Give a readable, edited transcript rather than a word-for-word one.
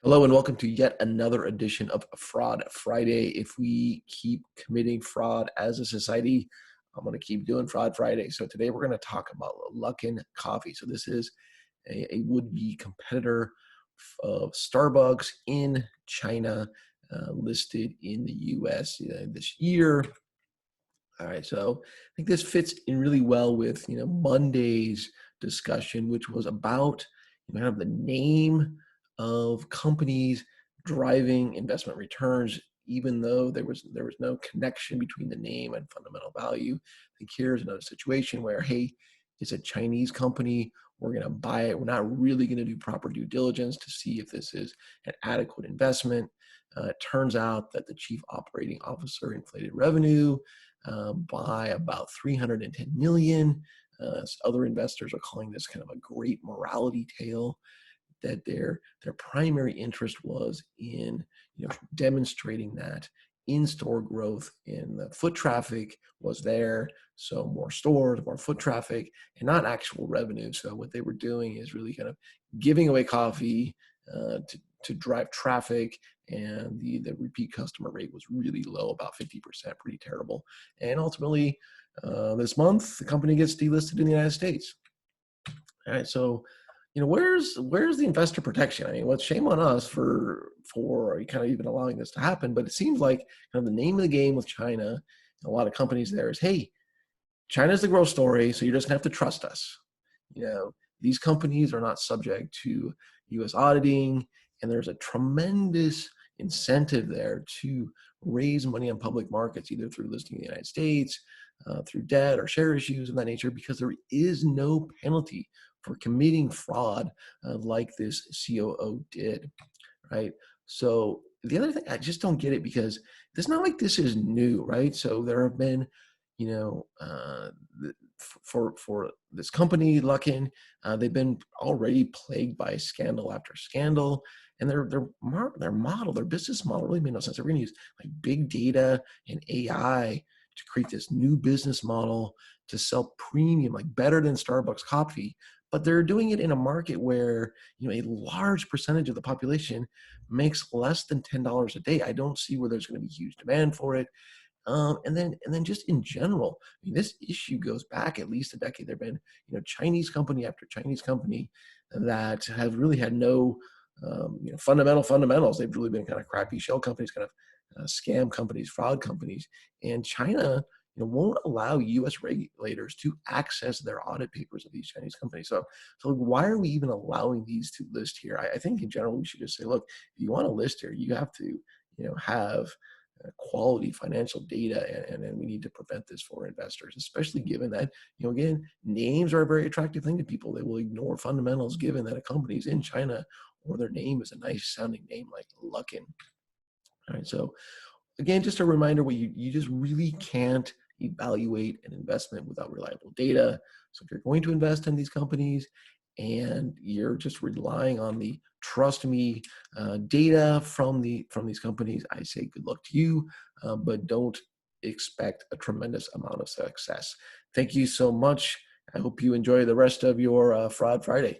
Hello and welcome to yet another edition of Fraud Friday. If we keep committing fraud as a society, I'm going to keep doing Fraud Friday. So today we're going to talk about Luckin Coffee. So this is a would-be competitor of Starbucks in China, listed in the U.S. This year. All right, so I think this fits in really well with Monday's discussion, which was about kind of the name of companies driving investment returns, even though there was no connection between the name and fundamental value. I think here's another situation where, hey, it's a Chinese company. We're going to buy it. We're not really going to do proper due diligence to see if this is an adequate investment. It turns out that the chief operating officer inflated revenue by about 310 million. Other investors are calling this kind of a great morality tale, that their primary interest was in demonstrating that in-store growth in the foot traffic was there, so more stores, more foot traffic, and not actual revenue. So what they were doing is really kind of giving away coffee to drive traffic, and the repeat customer rate was really low, about 50%, pretty terrible. And ultimately, this month, the company gets delisted in the United States. All right, so where's the investor protection? I mean, what's shame on us for kind of even allowing this to happen? But it seems like kind of the name of the game with China and a lot of companies there is, hey, China's the growth story, so you're just gonna have to trust us. These companies are not subject to U.S. auditing, and there's a tremendous incentive there to raise money on public markets, either through listing in the United States, through debt or share issues of that nature, because there is no penalty for committing fraud like this COO did, right? So the other thing, I just don't get it, because it's not like this is new, right? So there have been, for this company, Luckin, they've been already plagued by scandal after scandal, and their business model really made no sense. They're going to use like big data and AI to create this new business model to sell premium, like better than Starbucks coffee. But they're doing it in a market where a large percentage of the population makes less than $10 a day. I don't see where there's going to be huge demand for it. And then just in general, I mean, this issue goes back at least a decade. There've been Chinese company after Chinese company that have really had no fundamentals. They've really been kind of crappy shell companies, kind of scam companies, fraud companies, and China won't allow U.S. regulators to access their audit papers of these Chinese companies. So why are we even allowing these to list here? I think in general we should just say, look, if you want to list here, you have to have quality financial data, and we need to prevent this for investors, especially given that again, names are a very attractive thing to people. They will ignore fundamentals given that a company is in China or their name is a nice sounding name like Luckin. All right, so again, just a reminder, you just really can't evaluate an investment without reliable data. So if you're going to invest in these companies and you're just relying on the trust me data from these companies, I say good luck to you, but don't expect a tremendous amount of success. Thank you so much. I hope you enjoy the rest of your Fraud Friday.